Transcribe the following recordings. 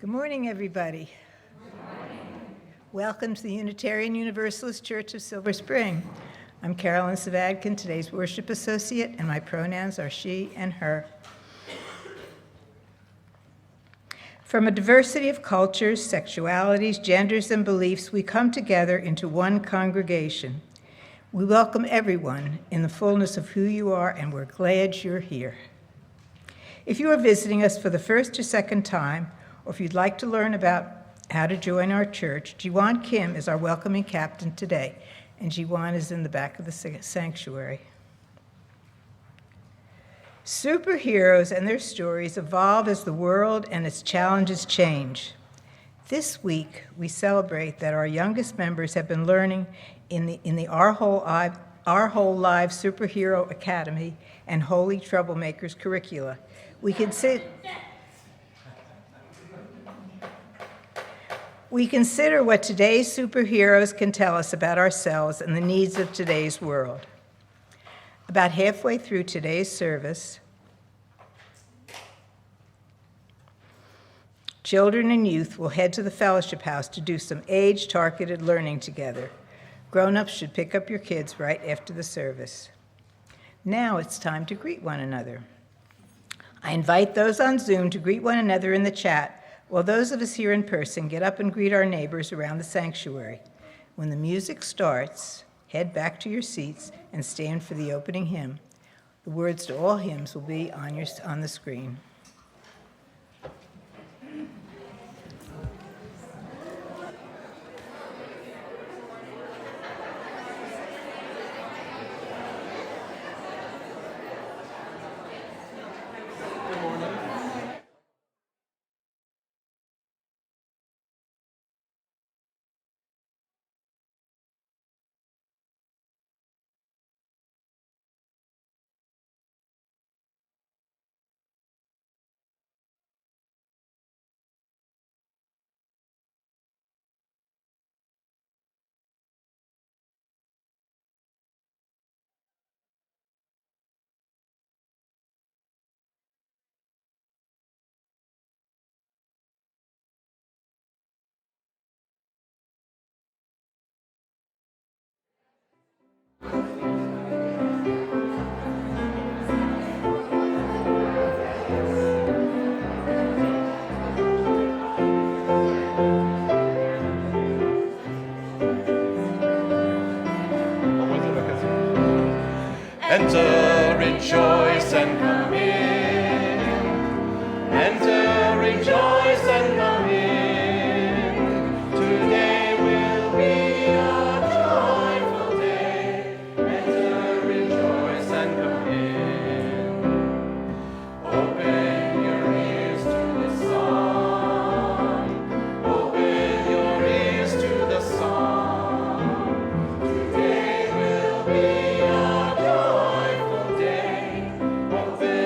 Good morning, everybody. Good morning. Welcome to the Unitarian Universalist Church of Silver Spring. I'm Carolyn Savadkin, today's worship associate, and my pronouns are she and her. From a diversity of cultures, sexualities, genders, and beliefs, we come together into one congregation. We welcome everyone in the fullness of who you are, and we're glad you're here. If you are visiting us for the first or second time, or if you'd like to learn about how to join our church, Jiwan Kim is our welcoming captain today, and Jiwan is in the back of the sanctuary. Superheroes and their stories evolve as the world and its challenges change. This week, we celebrate that our youngest members have been learning in the Our Whole Lives Superhero Academy and Holy Troublemakers curricula. We consider what today's superheroes can tell us about ourselves and the needs of today's world. About halfway through today's service, children and youth will head to the fellowship house to do some age-targeted learning together. Grown-ups should pick up your kids right after the service. Now it's time to greet one another. I invite those on Zoom to greet one another in the chat, while those of us here in person get up and greet our neighbors around the sanctuary. When the music starts, head back to your seats and stand for the opening hymn. The words to all hymns will be on the screen. Enter, rejoice, and come in. Enter, rejoice, and come in. Today will be a joyful day. Enter, rejoice, and come in. Open your ears to the song. Open your ears to the song. Today will be a joyful day. Open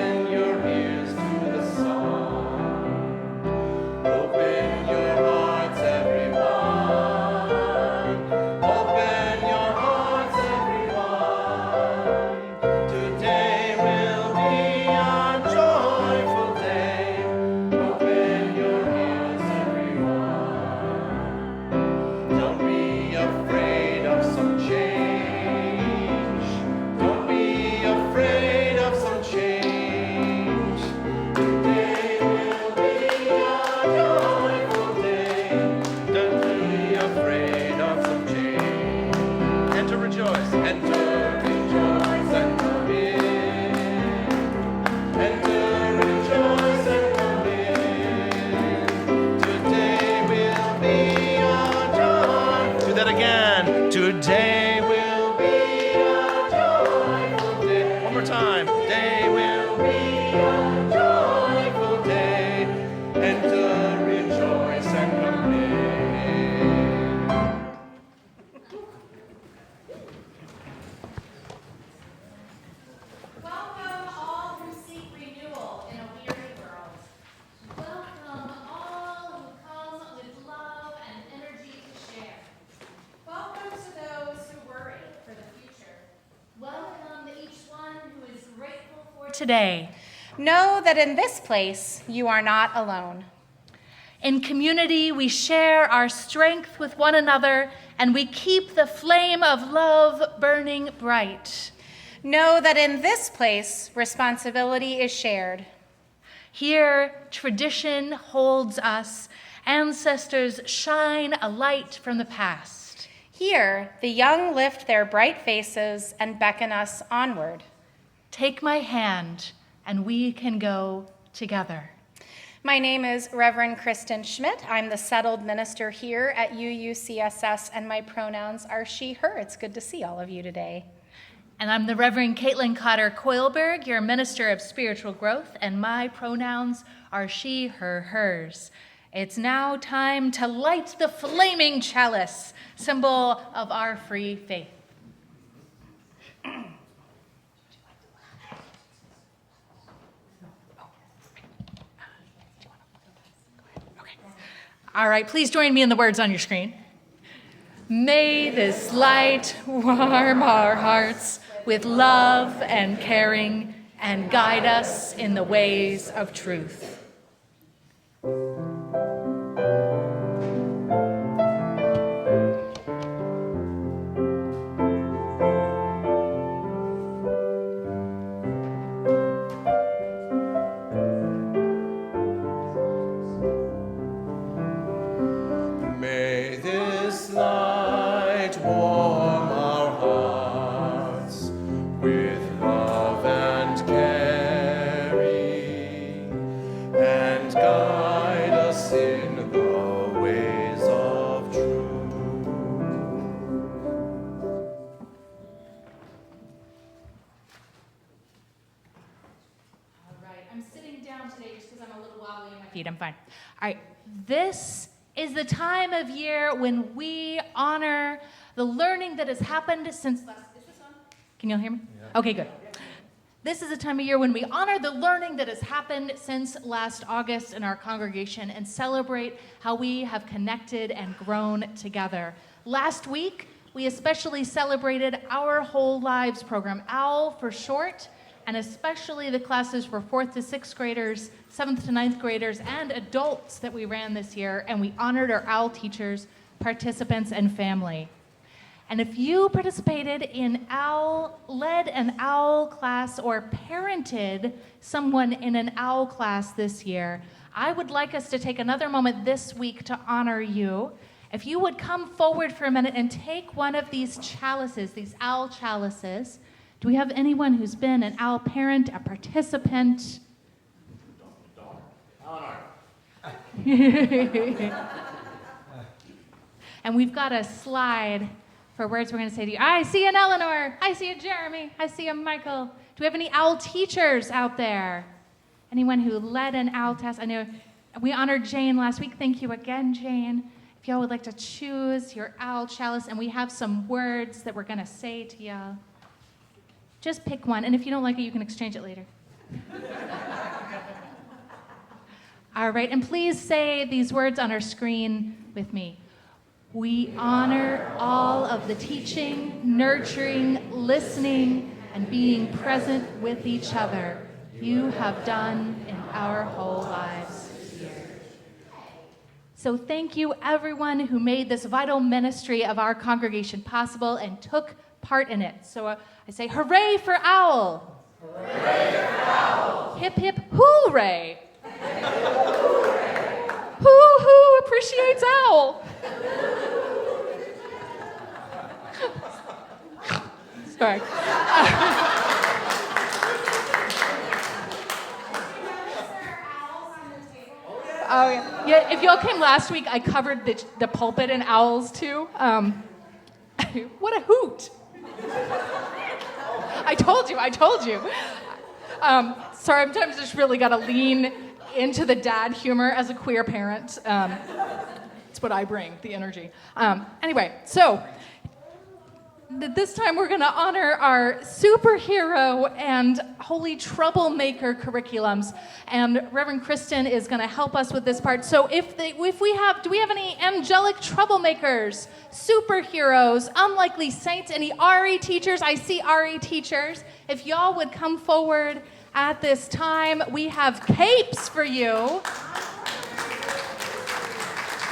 today. Know that in this place you are not alone. In community, we share our strength with one another, and we keep the flame of love burning bright. Know that in this place responsibility is shared. Here, tradition holds us. Ancestors shine a light from the past. Here, the young lift their bright faces and beckon us onward. Take my hand, and we can go together. My name is Reverend Kristen Schmidt. I'm the settled minister here at UUCSS, and my pronouns are she, her. It's good to see all of you today. And I'm the Reverend Caitlin Cotter Coilberg, your minister of spiritual growth, and my pronouns are she, her, hers. It's now time to light the flaming chalice, symbol of our free faith. All right, please join me in the words on your screen. May this light warm our hearts with love and caring and guide us in the ways of truth. May this light warm our hearts with love and caring, and guide us in the ways of truth. All right, I'm sitting down today just because I'm a little wobbly in my feet. I'm fine. All right, this is the time of year when we honor the learning that has happened since last. Is this on? Can you all hear me? Yeah. Okay, good. This is a time of year when we honor the learning that has happened since last August in our congregation and celebrate how we have connected and grown together. Last week, we especially celebrated Our Whole Lives program, OWL for short, and especially the classes for 4th to 6th graders, 7th to 9th graders, and adults that we ran this year, and we honored our OWL teachers, participants, and family. And if you participated in OWL, led an OWL class, or parented someone in an OWL class this year, I would like us to take another moment this week to honor you. If you would come forward for a minute and take one of these chalices, these OWL chalices. Do we have anyone who's been an OWL parent, a participant? And we've got a slide for words we're going to say to you. I see an Eleanor. I see a Jeremy. I see a Michael. Do we have any OWL teachers out there? Anyone who led an OWL test? I know we honored Jane last week. Thank you again, Jane. If y'all would like to choose your OWL chalice, and we have some words that we're going to say to y'all. Just pick one, and if you don't like it, you can exchange it later. All right, and please say these words on our screen with me. We honor all of the teaching, nurturing, listening, and being present with each other you have done in our whole lives here. So thank you, everyone who made this vital ministry of our congregation possible and took part in it. So I say, hooray for OWL! Hooray for OWL! Hip, hip, hooray! Who appreciates OWL? Sorry. Oh yeah. Yeah. If y'all came last week, I covered the pulpit in owls too. What a hoot! I told you. Sorry, sometimes I just really got to lean into the dad humor as a queer parent. It's what I bring, the energy. Anyway, so this time we're going to honor our superhero and Holy Troublemaker curriculums, and Reverend Kristen is going to help us with this part. So do we have any angelic troublemakers, superheroes, unlikely saints, any RE teachers? I see RE teachers. If y'all would come forward At this time, we have capes for you.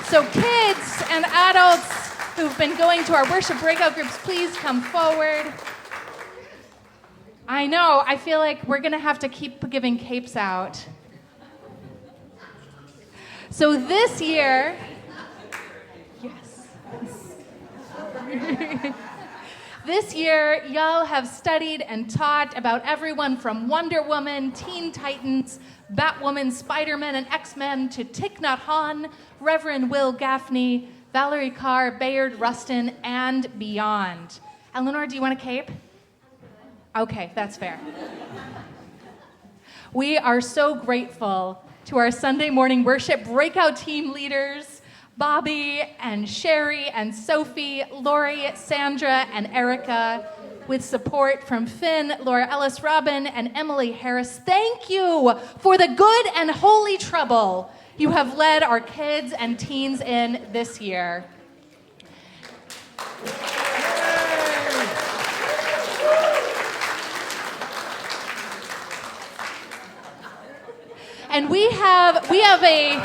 So kids and adults who've been going to our worship breakout groups, please come forward. I know, I feel like we're going to have to keep giving capes out. So this year, yes. This year, y'all have studied and taught about everyone from Wonder Woman, Teen Titans, Batwoman, Spider-Man, and X-Men to Thich Nhat Hanh, Reverend Will Gaffney, Valerie Carr, Bayard Rustin, and beyond. Eleanor, do you want a cape? Okay, that's fair. We are so grateful to our Sunday morning worship breakout team leaders, Bobby and Sherry and Sophie, Lori, Sandra, and Erica, with support from Finn, Laura Ellis, Robin, and Emily Harris. Thank you for the good and holy trouble you have led our kids and teens in this year. And we have a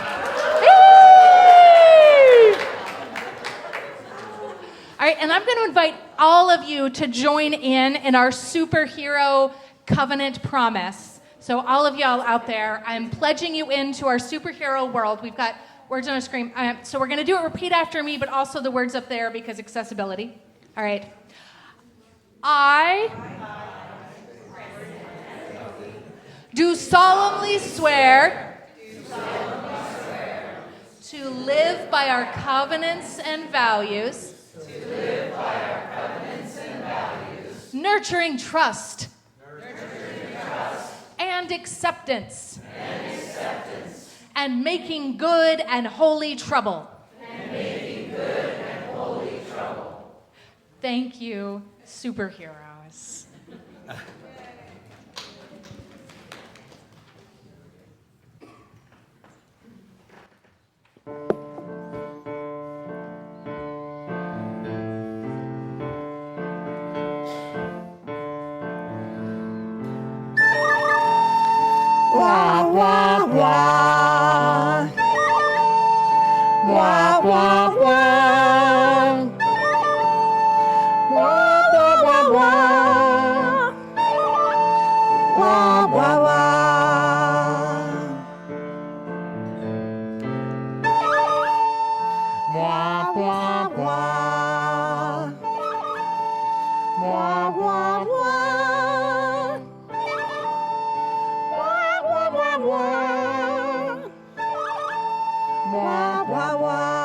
all right, and I'm going to invite all of you to join in our superhero covenant promise. So all of y'all out there, I'm pledging you into our superhero world. We've got words on our screen. So we're going to do it repeat after me, but also the words up there because accessibility. All right. I do solemnly swear to live by our covenants and values, nurturing trust, and acceptance, and making good and holy trouble. Thank you, superheroes. Wah, wah, wah. Wah, wah, wah. Wah, wah, wah, wah. Wah, wah, wah. Wah, wah, wah. Wah, wah, wah. Wah, wah, wah.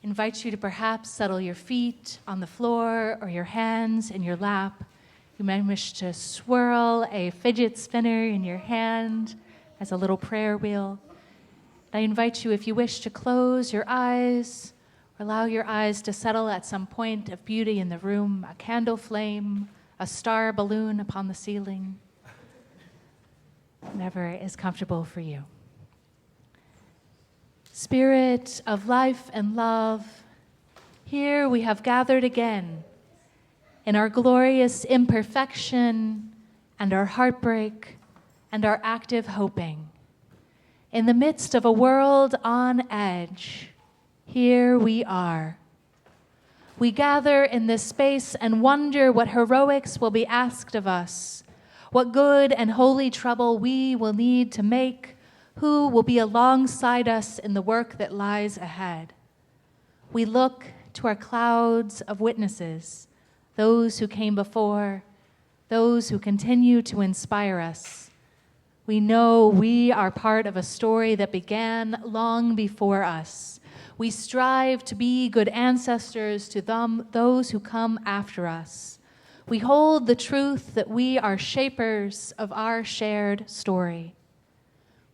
Invite you to perhaps settle your feet on the floor or your hands in your lap. You might wish to swirl a fidget spinner in your hand as a little prayer wheel. And I invite you, if you wish, to close your eyes or allow your eyes to settle at some point of beauty in the room, a candle flame, a star balloon upon the ceiling, whatever is comfortable for you. Spirit of life and love, here we have gathered again in our glorious imperfection and our heartbreak and our active hoping. In the midst of a world on edge, here we are. We gather in this space and wonder what heroics will be asked of us, what good and holy trouble we will need to make, who will be alongside us in the work that lies ahead. We look to our clouds of witnesses, those who came before, those who continue to inspire us. We know we are part of a story that began long before us. We strive to be good ancestors to those who come after us. We hold the truth that we are shapers of our shared story.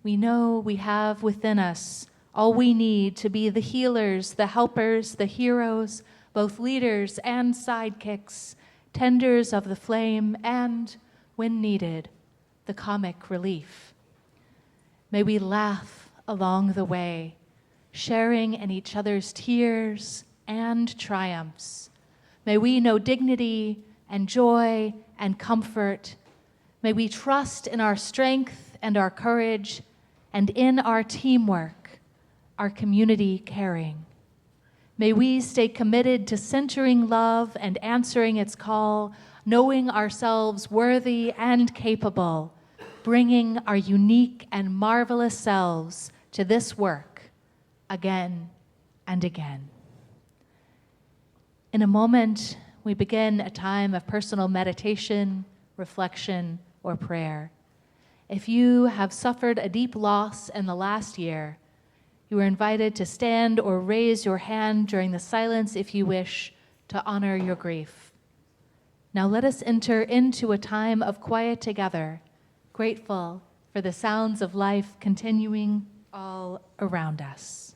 We know we have within us all we need to be the healers, the helpers, the heroes, both leaders and sidekicks, tenders of the flame, and, when needed, the comic relief. May we laugh along the way, sharing in each other's tears and triumphs. May we know dignity and joy and comfort. May we trust in our strength and our courage, and in our teamwork, our community caring. May we stay committed to centering love and answering its call, knowing ourselves worthy and capable, bringing our unique and marvelous selves to this work again and again. In a moment, we begin a time of personal meditation, reflection, or prayer. If you have suffered a deep loss in the last year, you are invited to stand or raise your hand during the silence if you wish to honor your grief. Now let us enter into a time of quiet together, grateful for the sounds of life continuing all around us.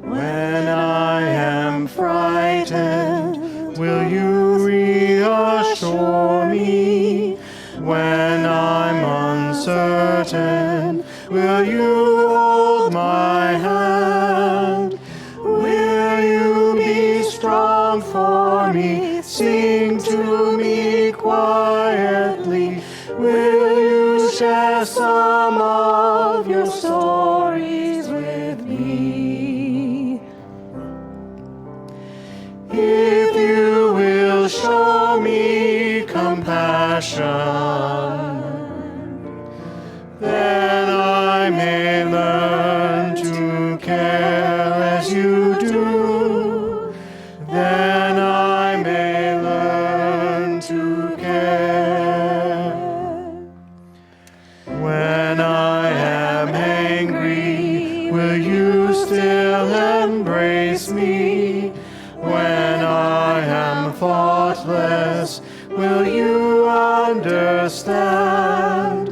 When I am frightened, will you reassure me? When I'm uncertain, will you hold my hand? Will you be strong for me? Sing to me quietly. Will you share some of your stories with me? If you will show me compassion, then I may learn to care as you do. Then I may learn to care. When I am angry, understand.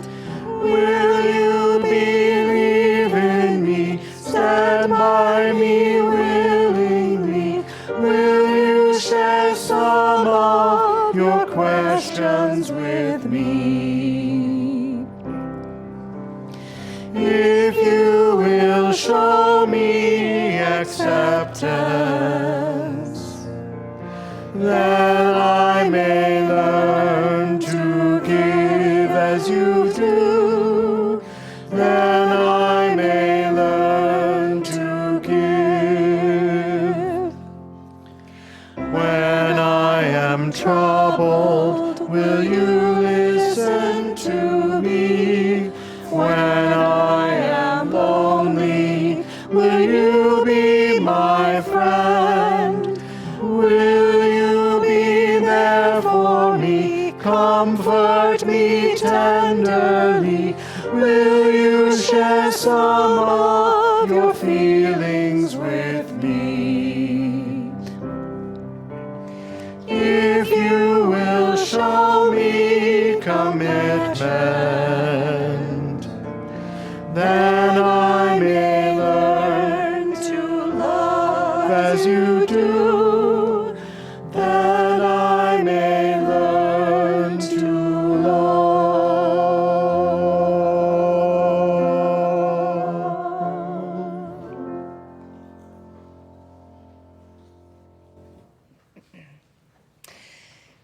Will you believe in me? Stand by me willingly. Will you share some of your questions with me? If you will show me acceptance, that I may learn to give as you do, then I may learn to give. When I am troubled, will you listen to me? When I am lonely, will you be my friend? Will you be there for me? Comfort me tenderly. Will you share some of your feelings with me? If you will show me commitment, then I may learn to love as you do, then I may learn to love.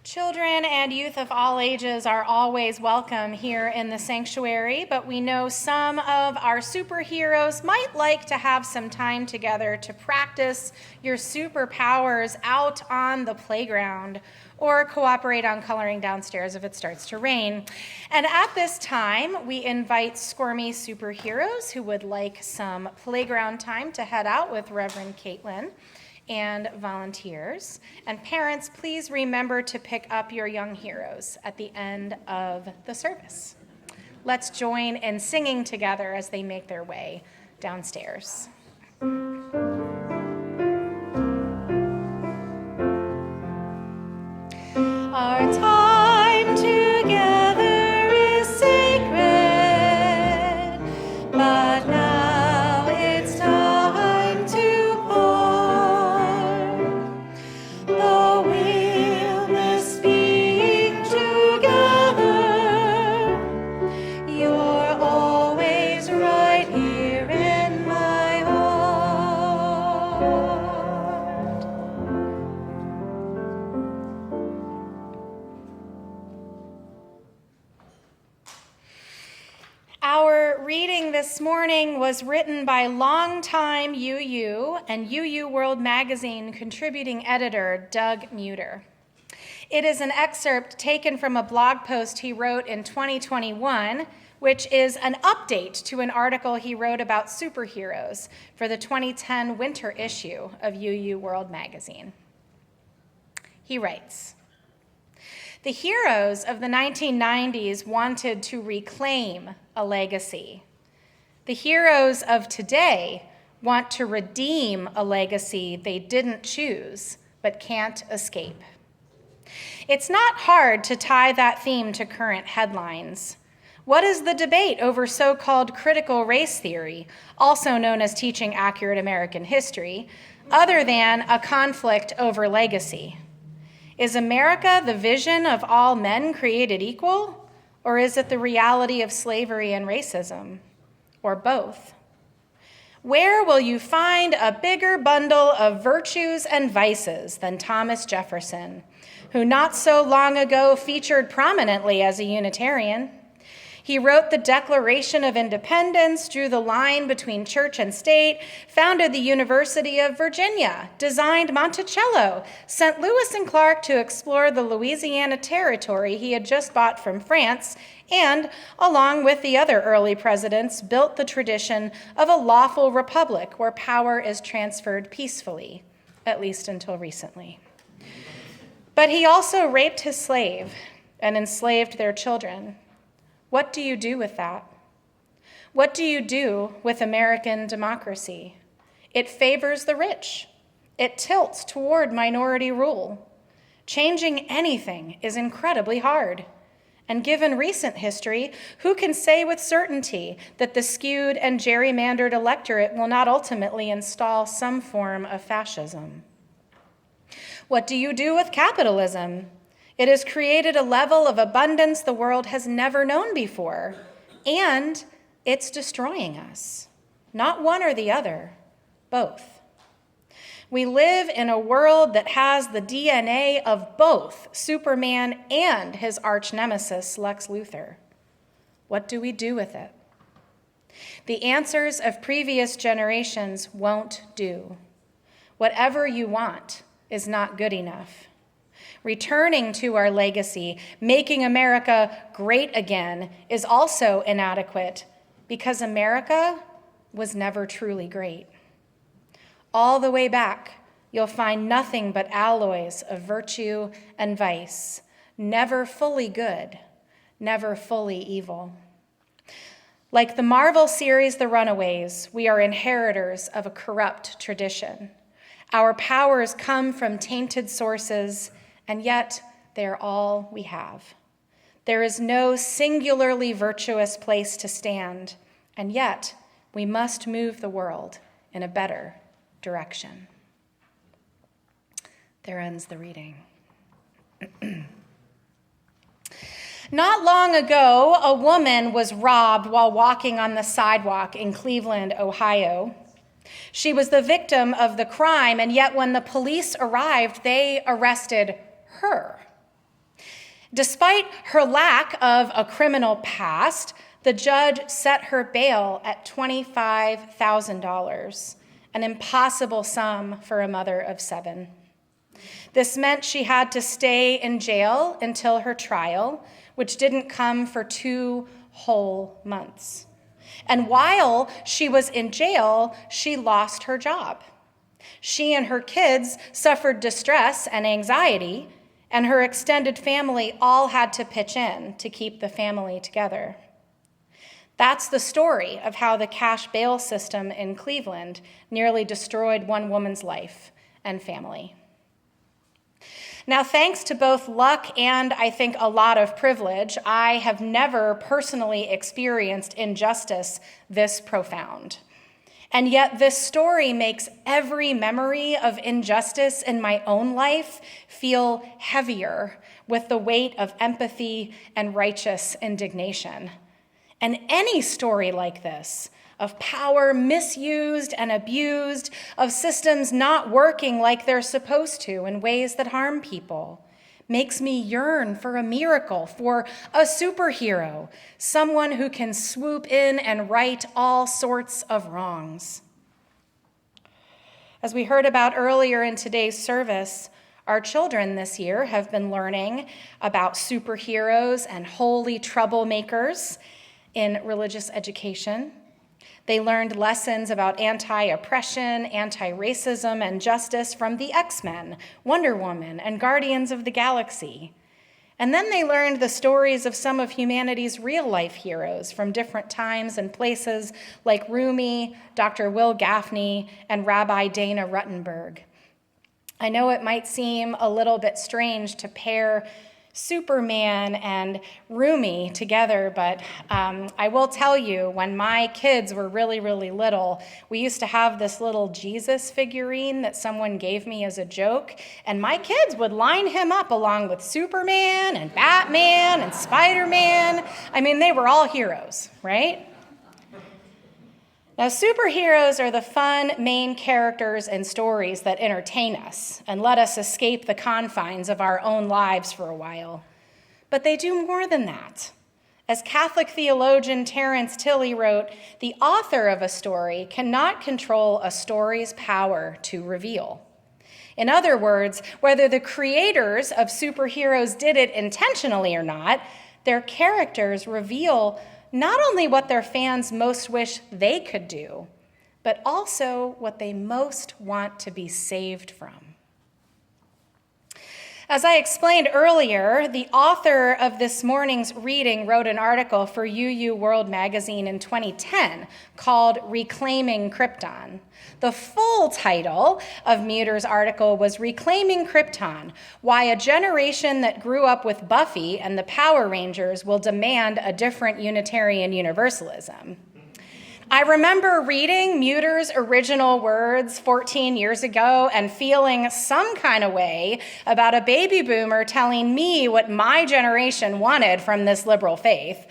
Children and youth of all ages are always welcome here in the sanctuary, but we know some of our superheroes might like to have some time together to practice your superpowers out on the playground or cooperate on coloring downstairs if it starts to rain. And at this time, we invite squirmy superheroes who would like some playground time to head out with Reverend Caitlin and volunteers. And parents, please remember to pick up your young heroes at the end of the service. Let's join in singing together as they make their way downstairs. Our time together is sacred, but now it's time to part. Though we'll miss being together, you're always right here in my heart. Our reading this morning was written by longtime UU and UU World Magazine contributing editor Doug Muter. It is an excerpt taken from a blog post he wrote in 2021, which is an update to an article he wrote about superheroes for the 2010 winter issue of UU World Magazine. He writes, "The heroes of the 1990s wanted to reclaim a legacy. The heroes of today want to redeem a legacy they didn't choose but can't escape." It's not hard to tie that theme to current headlines. What is the debate over so-called critical race theory, also known as teaching accurate American history, other than a conflict over legacy? Is America the vision of all men created equal, or is it the reality of slavery and racism, or both? Where will you find a bigger bundle of virtues and vices than Thomas Jefferson, who not so long ago featured prominently as a Unitarian? He wrote the Declaration of Independence, drew the line between church and state, founded the University of Virginia, designed Monticello, sent Lewis and Clark to explore the Louisiana Territory he had just bought from France, and, along with the other early presidents, built the tradition of a lawful republic where power is transferred peacefully, at least until recently. But he also raped his slave and enslaved their children. What do you do with that? What do you do with American democracy? It favors the rich. It tilts toward minority rule. Changing anything is incredibly hard. And given recent history, who can say with certainty that the skewed and gerrymandered electorate will not ultimately install some form of fascism? What do you do with capitalism? It has created a level of abundance the world has never known before, and it's destroying us. Not one or the other, both. We live in a world that has the DNA of both Superman and his arch nemesis, Lex Luthor. What do we do with it? The answers of previous generations won't do. Whatever you want is not good enough. Returning to our legacy, making America great again, is also inadequate because America was never truly great. All the way back, you'll find nothing but alloys of virtue and vice, never fully good, never fully evil. Like the Marvel series The Runaways, we are inheritors of a corrupt tradition. Our powers come from tainted sources, and yet they are all we have. There is no singularly virtuous place to stand, and yet we must move the world in a better direction. There ends the reading. Not long ago, a woman was robbed while walking on the sidewalk in Cleveland, Ohio. She was the victim of the crime, and yet when the police arrived, they arrested her. Despite her lack of a criminal past, the judge set her bail at $25,000, an impossible sum for a mother of 7. This meant she had to stay in jail until her trial, which didn't come for 2 whole months. And while she was in jail, she lost her job. She and her kids suffered distress and anxiety, and her extended family all had to pitch in to keep the family together. That's the story of how the cash bail system in Cleveland nearly destroyed one woman's life and family. Now, thanks to both luck and, I think, a lot of privilege, I have never personally experienced injustice this profound. And yet this story makes every memory of injustice in my own life feel heavier with the weight of empathy and righteous indignation. And any story like this, of power misused and abused, of systems not working like they're supposed to in ways that harm people, makes me yearn for a miracle, for a superhero, someone who can swoop in and right all sorts of wrongs. As we heard about earlier in today's service, our children this year have been learning about superheroes and holy troublemakers in religious education. They learned lessons about anti-oppression, anti-racism, and justice from the X-Men, Wonder Woman, and Guardians of the Galaxy. And then they learned the stories of some of humanity's real-life heroes from different times and places, like Rumi, Dr. Will Gaffney, and Rabbi Dana Ruttenberg. I know it might seem a little bit strange to pair Superman and Rumi together, but I will tell you, when my kids were really, really little, we used to have this little Jesus figurine that someone gave me as a joke, and my kids would line him up along with Superman and Batman and Spider-Man. I mean, they were all heroes, right? Now, superheroes are the fun main characters and stories that entertain us and let us escape the confines of our own lives for a while. But they do more than that. As Catholic theologian Terence Tilley wrote, the author of a story cannot control a story's power to reveal. In other words, whether the creators of superheroes did it intentionally or not, their characters reveal not only what their fans most wish they could do, but also what they most want to be saved from. As I explained earlier, the author of this morning's reading wrote an article for UU World Magazine in 2010 called Reclaiming Krypton. The full title of Muter's article was Reclaiming Krypton: Why a Generation That Grew Up with Buffy and the Power Rangers Will Demand a Different Unitarian Universalism. I remember reading Muter's original words 14 years ago and feeling some kind of way about a baby boomer telling me what my generation wanted from this liberal faith.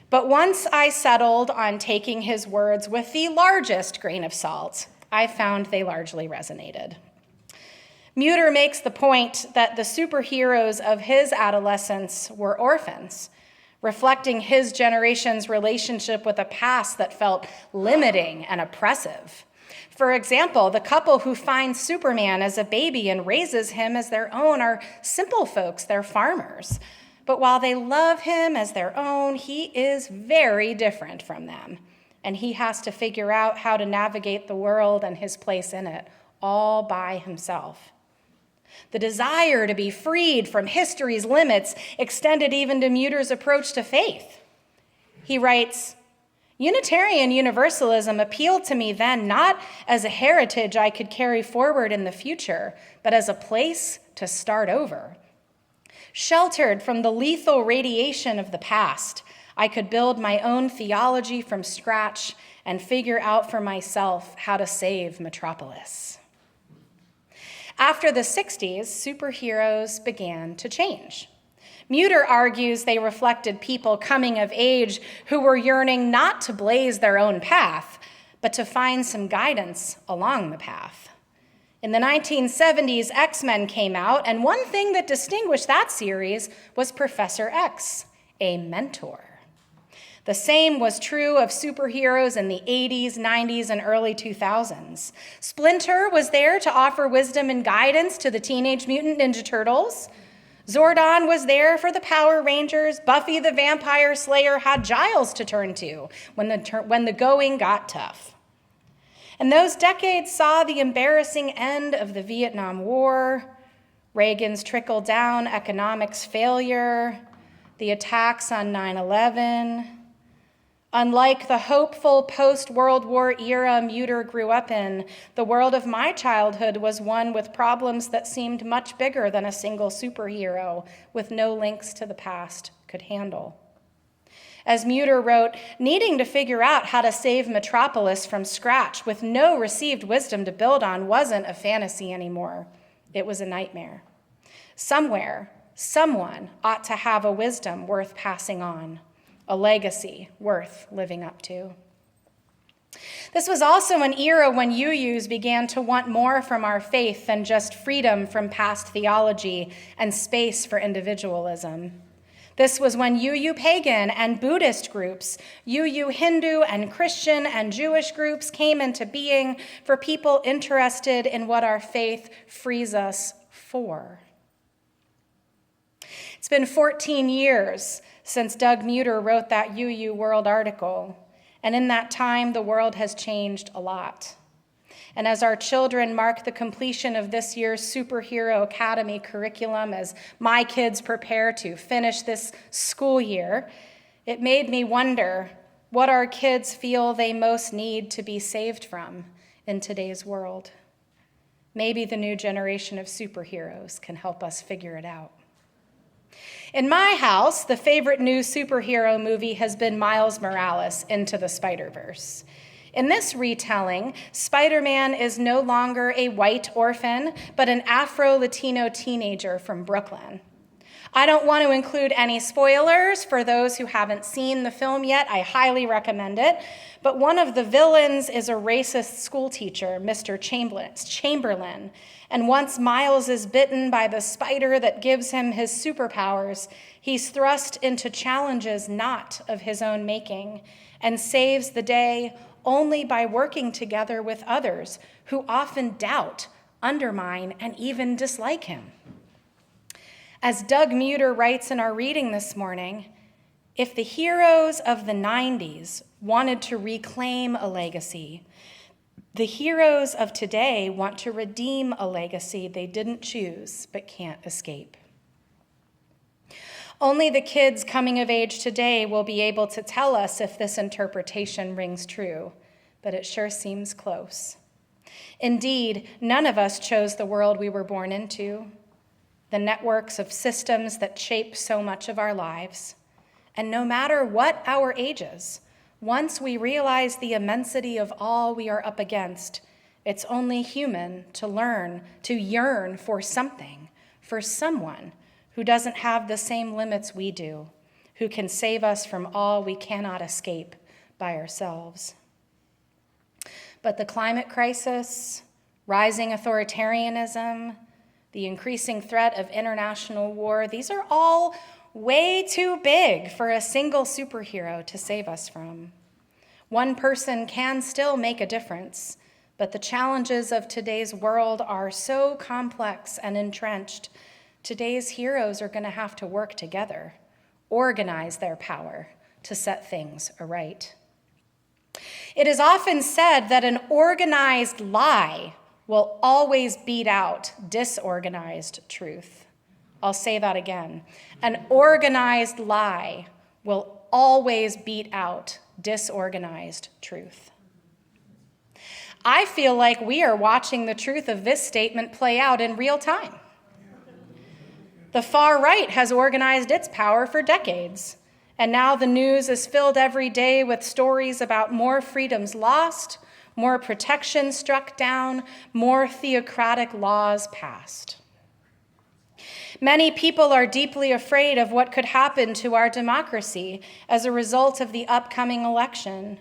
But once I settled on taking his words with the largest grain of salt, I found they largely resonated. Muter makes the point that the superheroes of his adolescence were orphans, reflecting his generation's relationship with a past that felt limiting and oppressive. For example, the couple who finds Superman as a baby and raises him as their own are simple folks, they're farmers. But while they love him as their own, he is very different from them, and he has to figure out how to navigate the world and his place in it all by himself. The desire to be freed from history's limits extended even to Muter's approach to faith. He writes, Unitarian Universalism appealed to me then not as a heritage I could carry forward in the future, but as a place to start over. Sheltered from the lethal radiation of the past, I could build my own theology from scratch and figure out for myself how to save Metropolis. After the 60s, superheroes began to change. Muter argues they reflected people coming of age who were yearning not to blaze their own path, but to find some guidance along the path. In the 1970s, X-Men came out, and one thing that distinguished that series was Professor X, a mentor. The same was true of superheroes in the 80s, 90s, and early 2000s. Splinter was there to offer wisdom and guidance to the Teenage Mutant Ninja Turtles. Zordon was there for the Power Rangers. Buffy the Vampire Slayer had Giles to turn to when the going got tough. And those decades saw the embarrassing end of the Vietnam War, Reagan's trickle-down economics failure, the attacks on 9/11. Unlike the hopeful post-World War era Muter grew up in, the world of my childhood was one with problems that seemed much bigger than a single superhero with no links to the past could handle. As Muter wrote, needing to figure out how to save Metropolis from scratch with no received wisdom to build on wasn't a fantasy anymore. It was a nightmare. Somewhere, someone ought to have a wisdom worth passing on, a legacy worth living up to. This was also an era when UUs began to want more from our faith than just freedom from past theology and space for individualism. This was when UU pagan and Buddhist groups, UU Hindu and Christian and Jewish groups came into being for people interested in what our faith frees us for. It's been 14 years since Doug Muter wrote that UU World article, and in that time, the world has changed a lot. And as our children mark the completion of this year's Superhero Academy curriculum, as my kids prepare to finish this school year, it made me wonder what our kids feel they most need to be saved from in today's world. Maybe the new generation of superheroes can help us figure it out. In my house, the favorite new superhero movie has been Miles Morales' Into the Spider-Verse. In this retelling, Spider-Man is no longer a white orphan, but an Afro-Latino teenager from Brooklyn. I don't want to include any spoilers for those who haven't seen the film yet. I highly recommend it. But one of the villains is a racist schoolteacher, Mr. Chamberlain. And once Miles is bitten by the spider that gives him his superpowers, he's thrust into challenges not of his own making and saves the day only by working together with others who often doubt, undermine, and even dislike him. As Doug Muter writes in our reading this morning, if the heroes of the 90s wanted to reclaim a legacy, The heroes of today want to redeem a legacy they didn't choose but can't escape. Only the kids coming of age today will be able to tell us if this interpretation rings true, but it sure seems close. Indeed, none of us chose the world we were born into, the networks of systems that shape so much of our lives. And no matter what our ages, once we realize the immensity of all we are up against, it's only human to learn, to yearn for something, for someone who doesn't have the same limits we do, who can save us from all we cannot escape by ourselves. But the climate crisis, rising authoritarianism, the increasing threat of international war, these are all way too big for a single superhero to save us from. One person can still make a difference, but the challenges of today's world are so complex and entrenched. Today's heroes are going to have to work together, organize their power to set things aright. It is often said that an organized lie will always beat out disorganized truth. I'll say that again. An organized lie will always beat out disorganized truth. I feel like we are watching the truth of this statement play out in real time. The far right has organized its power for decades, and now the news is filled every day with stories about more freedoms lost, more protection struck down, more theocratic laws passed. Many people are deeply afraid of what could happen to our democracy as a result of the upcoming election.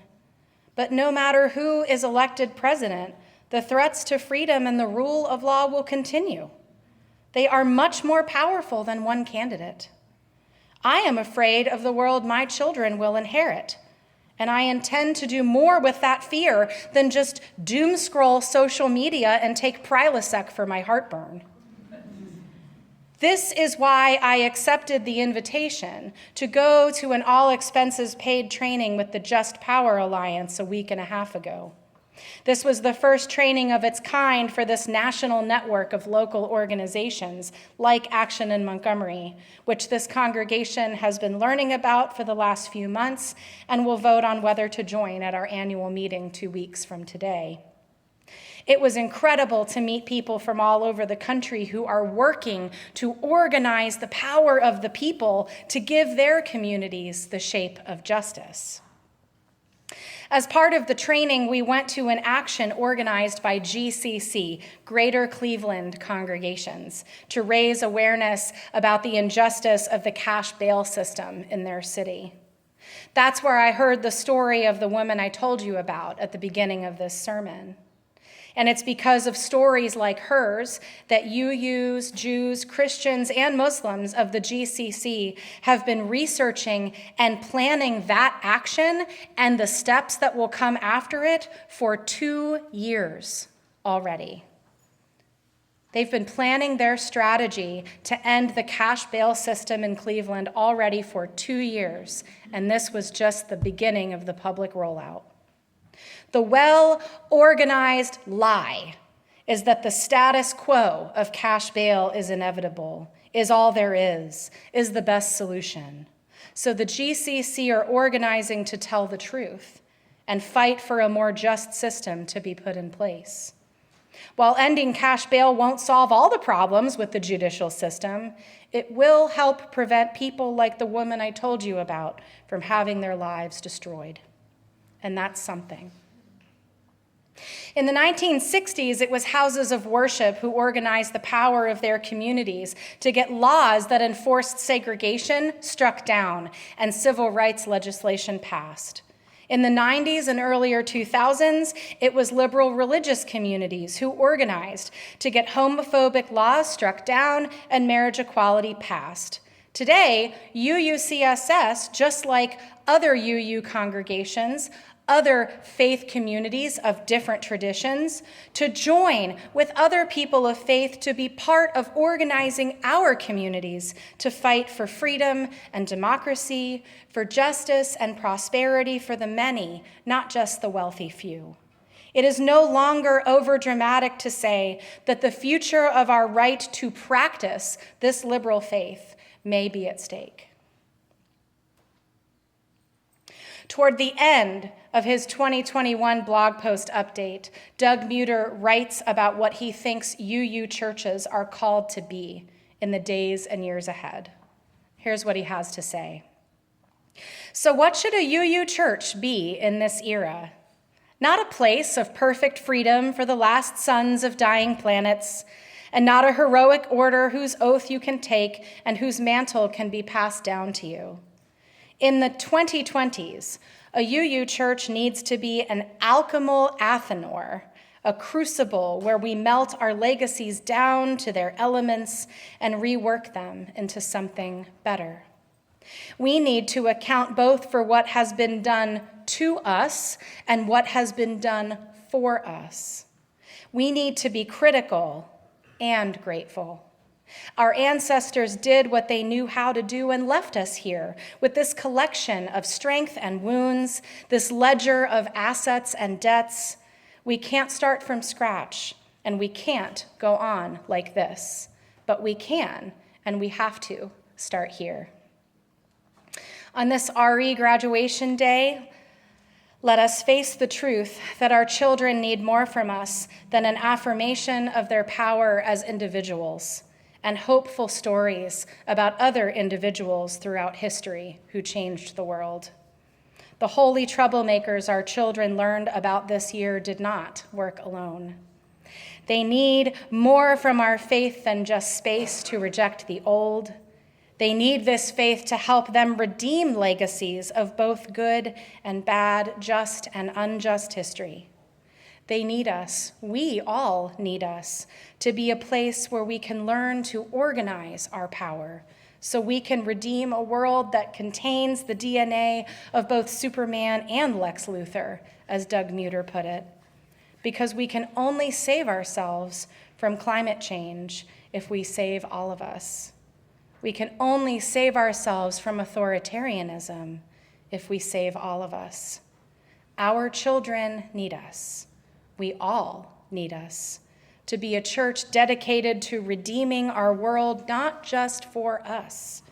But no matter who is elected president, the threats to freedom and the rule of law will continue. They are much more powerful than one candidate. I am afraid of the world my children will inherit, and I intend to do more with that fear than just doom scroll social media and take Prilosec for my heartburn. This is why I accepted the invitation to go to an all-expenses-paid training with the Just Power Alliance a week and a half ago. This was the first training of its kind for this national network of local organizations like Action in Montgomery, which this congregation has been learning about for the last few months and will vote on whether to join at our annual meeting 2 weeks from today. It was incredible to meet people from all over the country who are working to organize the power of the people to give their communities the shape of justice. As part of the training, we went to an action organized by GCC, Greater Cleveland Congregations, to raise awareness about the injustice of the cash bail system in their city. That's where I heard the story of the woman I told you about at the beginning of this sermon. And it's because of stories like hers that UUs, Jews, Christians, and Muslims of the GCC have been researching and planning that action and the steps that will come after it for 2 years already. They've been planning their strategy to end the cash bail system in Cleveland already for 2 years, and this was just the beginning of the public rollout. The well-organized lie is that the status quo of cash bail is inevitable, is all there is the best solution. So the GCC are organizing to tell the truth and fight for a more just system to be put in place. While ending cash bail won't solve all the problems with the judicial system, it will help prevent people like the woman I told you about from having their lives destroyed. And that's something. In the 1960s, it was houses of worship who organized the power of their communities to get laws that enforced segregation struck down and civil rights legislation passed. In the 90s and earlier 2000s, it was liberal religious communities who organized to get homophobic laws struck down and marriage equality passed. Today, UUCSS, just like other UU congregations, other faith communities of different traditions, to join with other people of faith to be part of organizing our communities to fight for freedom and democracy, for justice and prosperity for the many, not just the wealthy few. It is no longer overdramatic to say that the future of our right to practice this liberal faith may be at stake. Toward the end of his 2021 blog post update, Doug Muter writes about what he thinks UU churches are called to be in the days and years ahead. Here's what he has to say. So what should a UU church be in this era? Not a place of perfect freedom for the last sons of dying planets, and not a heroic order whose oath you can take and whose mantle can be passed down to you. In the 2020s, a UU church needs to be an alchemal Athenor, a crucible where we melt our legacies down to their elements and rework them into something better. We need to account both for what has been done to us and what has been done for us. We need to be critical and grateful. Our ancestors did what they knew how to do and left us here with this collection of strength and wounds, this ledger of assets and debts. We can't start from scratch, and we can't go on like this, but we can, and we have to start here. On this RE graduation day, let us face the truth that our children need more from us than an affirmation of their power as individuals and hopeful stories about other individuals throughout history who changed the world. The holy troublemakers our children learned about this year did not work alone. They need more from our faith than just space to reject the old. They need this faith to help them redeem legacies of both good and bad, just and unjust history. They need us, we all need us, to be a place where we can learn to organize our power so we can redeem a world that contains the DNA of both Superman and Lex Luthor, as Doug Muter put it. Because we can only save ourselves from climate change if we save all of us. We can only save ourselves from authoritarianism if we save all of us. Our children need us. We all need us to be a church dedicated to redeeming our world, not just for us,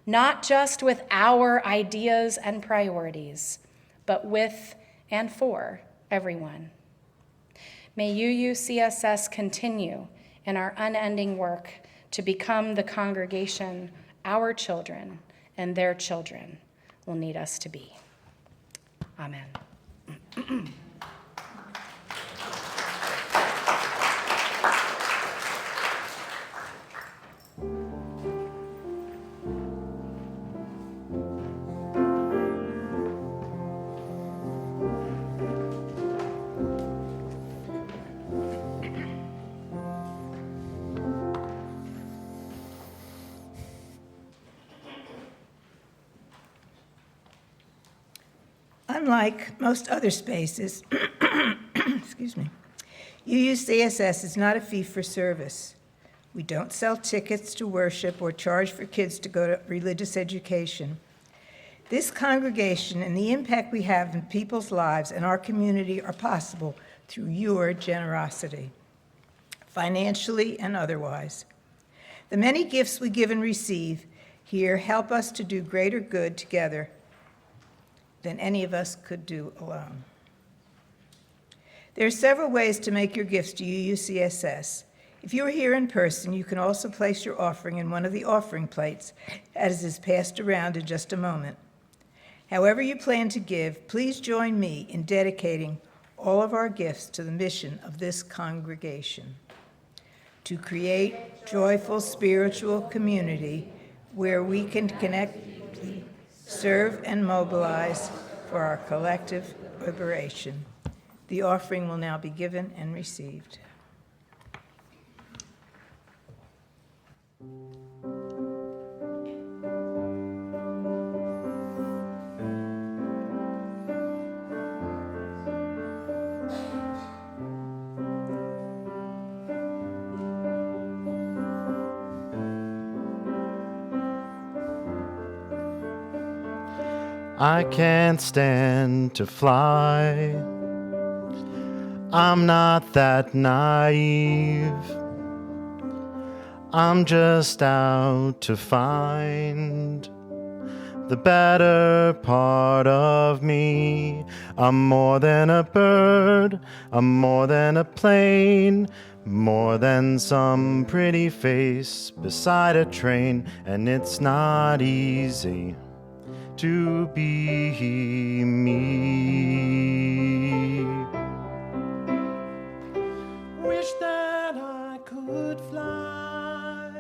not just with our ideas and priorities, but with and for everyone. May UUCSS continue in our unending work to become the congregation our children and their children will need us to be. Amen. Unlike most other spaces, excuse me, UUCSS is not a fee for service. We don't sell tickets to worship or charge for kids to go to religious education. This congregation and the impact we have in people's lives and our community are possible through your generosity, financially and otherwise. The many gifts we give and receive here help us to do greater good together than any of us could do alone. There are several ways to make your gifts to UUCSS. If you are here in person, you can also place your offering in one of the offering plates, as is passed around in just a moment. However you plan to give, please join me in dedicating all of our gifts to the mission of this congregation: to create joyful spiritual community where we can connect, serve, and mobilize for our collective liberation. The offering will now be given and received. I can't stand to fly. I'm not that naive. I'm just out to find the better part of me. I'm more than a bird, I'm more than a plane, more than some pretty face beside a train. And it's not easy to be me. Wish that I could fly,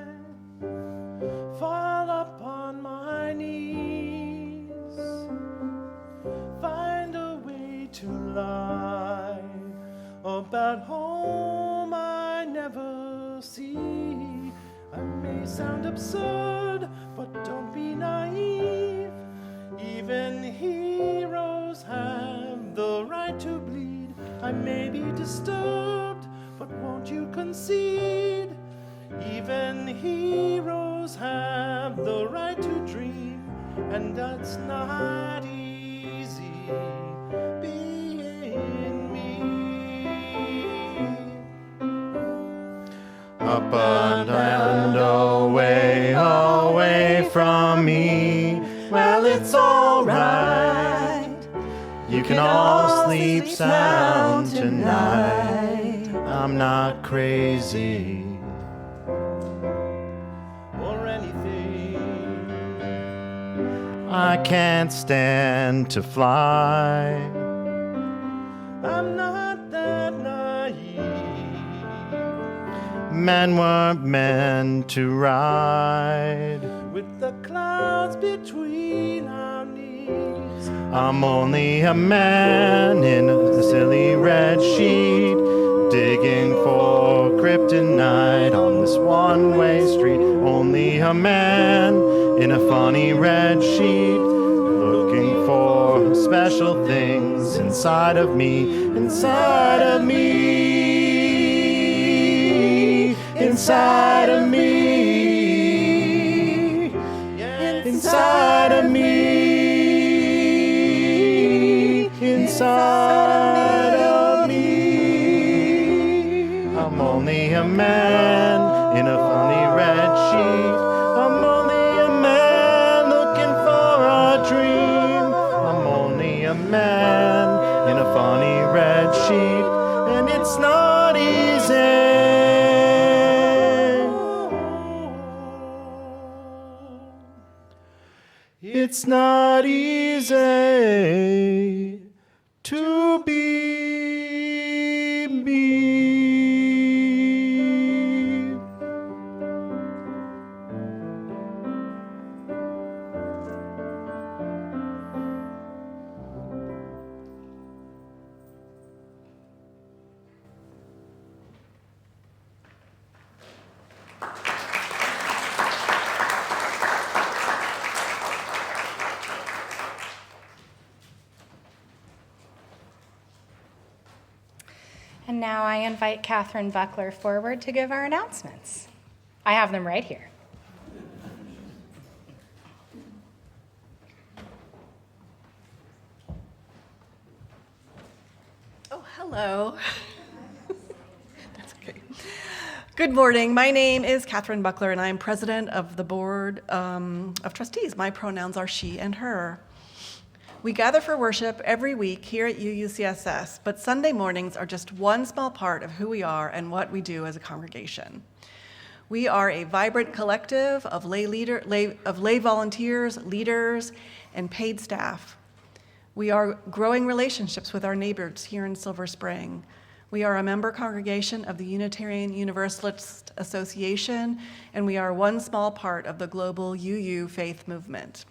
fall upon my knees, find a way to lie about home I never see. I may sound absurd, but don't be naive. Even heroes have the right to bleed. I may be disturbed, but won't you concede? Even heroes have the right to dream, and that's not easy being me. Up and away, away from me. Well, it's alright. You can all sleep sound tonight. I'm not crazy or anything. I can't stand to fly. I'm not that naive. Men weren't meant to ride with the clouds between our knees. I'm only a man in a silly red sheet, digging for kryptonite on this one-way street. Only a man in a funny red sheet, looking for special things inside of me, inside of me, inside of me, inside of me, inside of me. I'm only a man in a funny red sheet. I'm only a man looking for a dream. I'm only a man in a funny red sheet, and it's not easy. It's not easy to be me. And now I invite Catherine Buckler forward to give our announcements. I have them right here. Oh, hello. That's okay. Good morning. My name is Catherine Buckler, and I am president of the Board of Trustees. My pronouns are she and her. We gather for worship every week here at UUCSS, but Sunday mornings are just one small part of who we are and what we do as a congregation. We are a vibrant collective of lay volunteers, leaders, and paid staff. We are growing relationships with our neighbors here in Silver Spring. We are a member congregation of the Unitarian Universalist Association, and we are one small part of the global UU faith movement.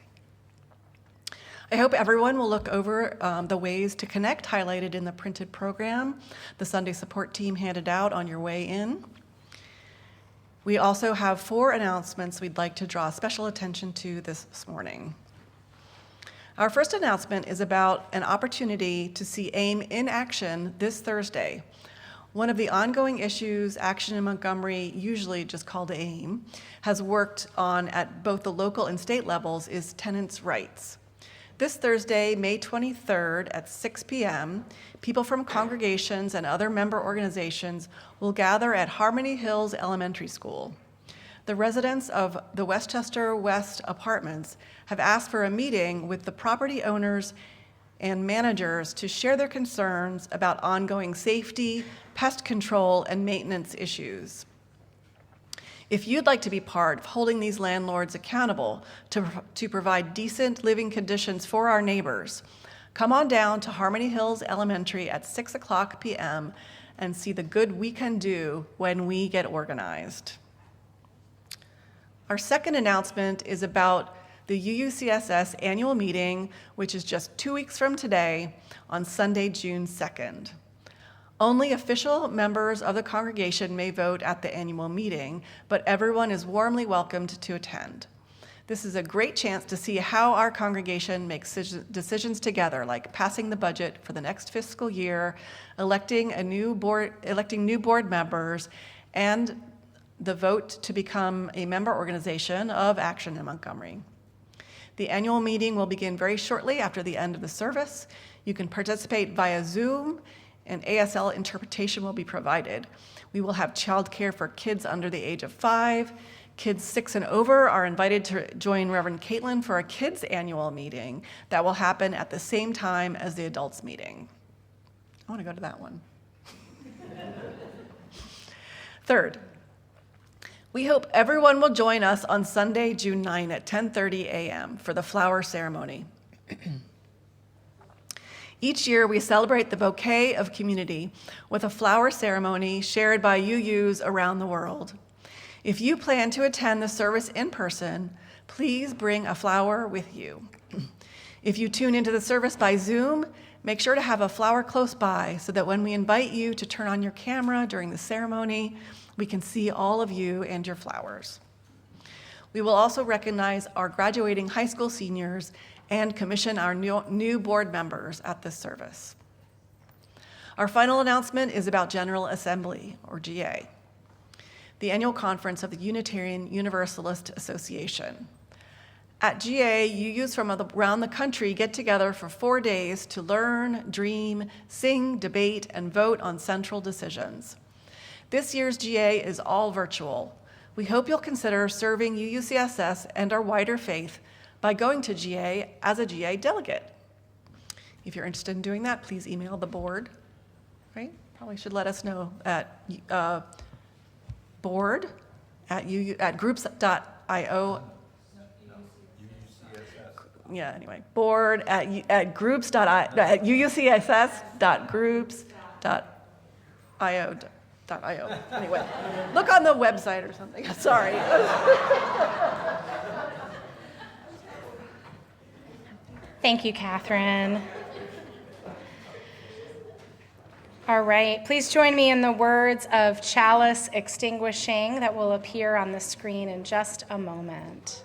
I hope everyone will look over the ways to connect highlighted in the printed program the Sunday support team handed out on your way in. We also have 4 announcements we'd like to draw special attention to this morning. Our first announcement is about an opportunity to see AIM in action this Thursday. One of the ongoing issues Action in Montgomery, usually just called AIM, has worked on at both the local and state levels is tenants' rights. This Thursday, May 23rd at 6 p.m., people from congregations and other member organizations will gather at Harmony Hills Elementary School. The residents of the Westchester West Apartments have asked for a meeting with the property owners and managers to share their concerns about ongoing safety, pest control, and maintenance issues. If you'd like to be part of holding these landlords accountable to provide decent living conditions for our neighbors, come on down to Harmony Hills Elementary at 6 o'clock p.m. and see the good we can do when we get organized. Our second announcement is about the UUCSS annual meeting, which is just 2 weeks from today on Sunday, June 2nd. Only official members of the congregation may vote at the annual meeting, but everyone is warmly welcomed to attend. This is a great chance to see how our congregation makes decisions together, like passing the budget for the next fiscal year, electing new board members, and the vote to become a member organization of Action in Montgomery. The annual meeting will begin very shortly after the end of the service. You can participate via Zoom, and ASL interpretation will be provided. We will have childcare for kids under the age of 5. Kids 6 and over are invited to join Reverend Caitlin for a kids' annual meeting that will happen at the same time as the adults' meeting. I want to go to that one. Third, we hope everyone will join us on Sunday, June 9 at 10:30 a.m. for the flower ceremony. Each year, we celebrate the bouquet of community with a flower ceremony shared by UUs around the world. If you plan to attend the service in person, please bring a flower with you. If you tune into the service by Zoom, make sure to have a flower close by so that when we invite you to turn on your camera during the ceremony, we can see all of you and your flowers. We will also recognize our graduating high school seniors and commission our new board members at this service. Our final announcement is about General Assembly, or GA, the annual conference of the Unitarian Universalist Association. At GA, UUs from around the country get together for 4 days to learn, dream, sing, debate, and vote on central decisions. This year's GA is all virtual. We hope you'll consider serving UUCSS and our wider faith by going to GA as a GA delegate. If you're interested in doing that, please email the board, right? Probably should let us know at board@groups.io. Yeah, anyway, board at groups.io.groups.io. Anyway, look on the website or something. Sorry. Thank you, Catherine. All right, please join me in the words of Chalice, Extinguishing that will appear on the screen in just a moment.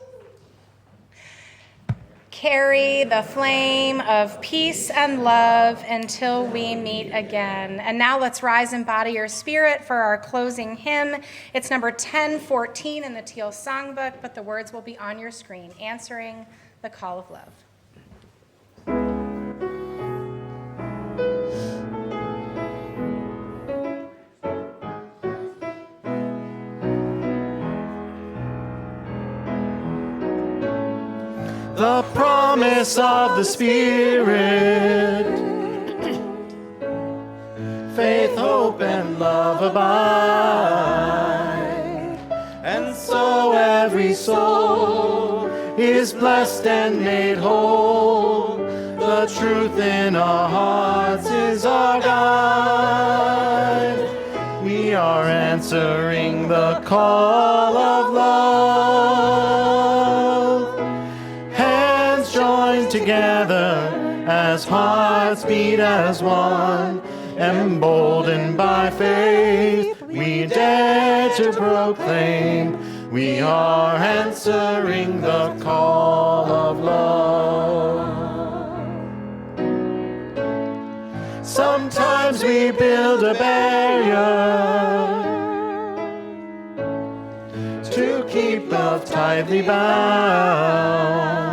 Carry the flame of peace and love until we meet again. And now let's rise and body your spirit for our closing hymn. It's number 1014 in the Teal Songbook, but the words will be on your screen, Answering the Call of Love. The promise of the Spirit, faith, hope, and love abide, and so every soul is blessed and made whole. The truth in our hearts is our guide. We are answering the call of love. Hands joined together as hearts beat as one. Emboldened by faith, we dare to proclaim we are answering the call of love. Sometimes we build a barrier to keep love tightly bound.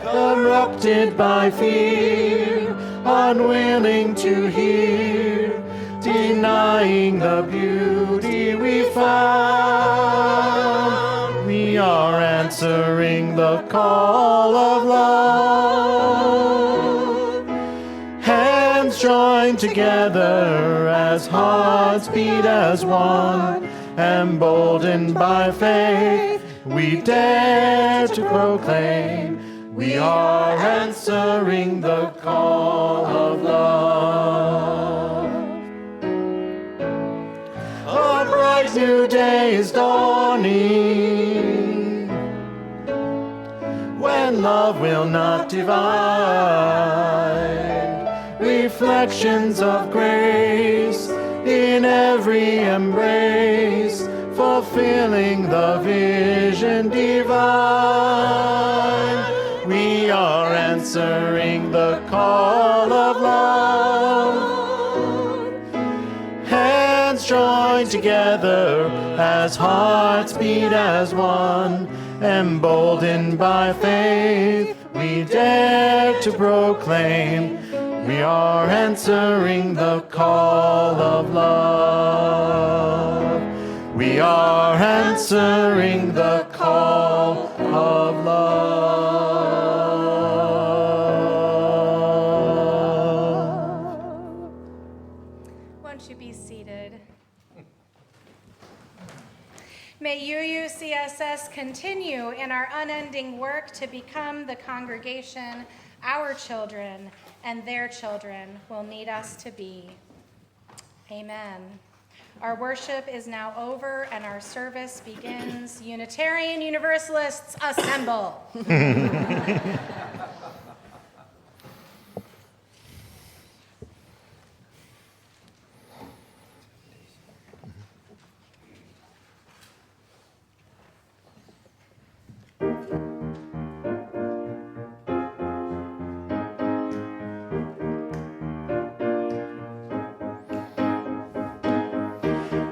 The corrupted by fear, unwilling to hear, denying the beauty we found. We are answering the call of love. Hands joined together as hearts beat as one, emboldened by faith, we dare to proclaim, we are answering the call of love. A bright new day is dawning, when love will not divide. Reflections of grace in every embrace, fulfilling the vision divine. We are answering the call of love. Hands joined together as hearts beat as one, emboldened by faith, we dare to proclaim, we are answering the call of love. We are answering the call of love. Won't you be seated? May UUCSS continue in our unending work to become the congregation our children and their children will need us to be. Amen. Our worship is now over and our service begins. Unitarian Universalists, assemble.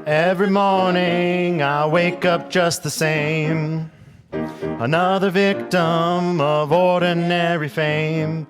Every morning I wake up just the same, another victim of ordinary fame.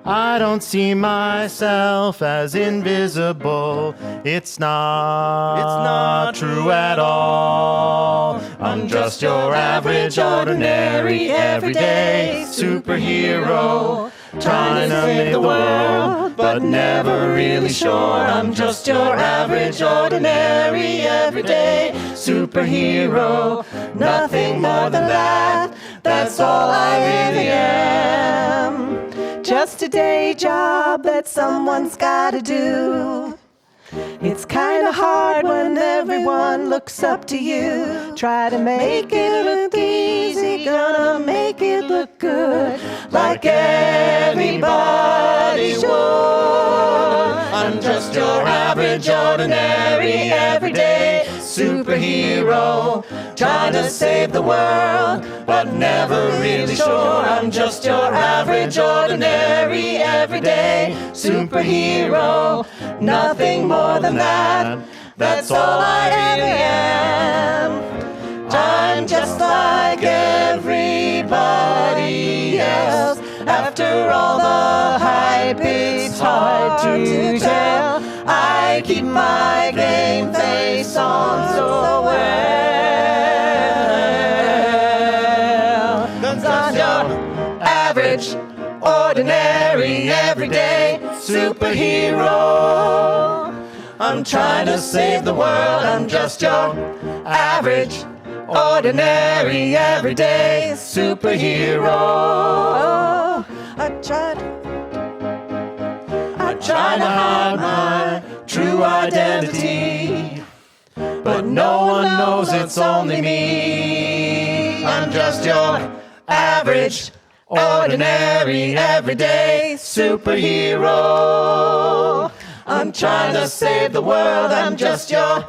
I don't see myself as invisible. It's not true at all. I'm just your average, ordinary, everyday superhero, trying to save the world, but never really sure. I'm just your average, ordinary, everyday superhero, nothing more than that. That's all I really am. Just a day job that someone's gotta do. It's kinda hard when everyone looks up to you. Try to make it look easy, gonna make it look good, like everybody should. I'm just your average, ordinary, everyday superhero, trying to save the world, but never really sure. I'm just your average, ordinary, everyday superhero, nothing more than that. That's all I really am. I'm just like everybody else. After all the hype, it's hard to tell. I keep my game face on so well. I'm your average, ordinary, everyday superhero. I'm trying to save the world. I'm just your average, ordinary, everyday superhero. I try to hide my true identity, but no one knows it's only me. I'm just your average, ordinary, everyday superhero. I'm trying to save the world. I'm just your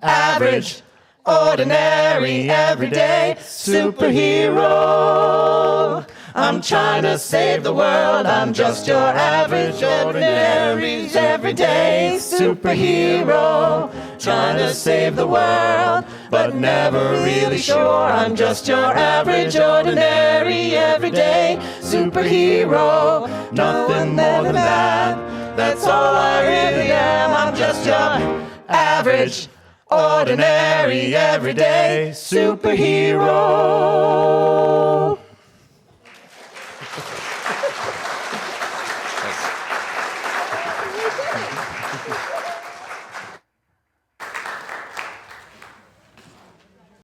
average, ordinary, everyday superhero. I'm trying to save the world. I'm just your average, ordinary, everyday superhero. Trying to save the world, but never really sure. I'm just your average, ordinary, everyday superhero. Nothing more than that. That's all I really am. I'm just your average, ordinary, everyday superhero.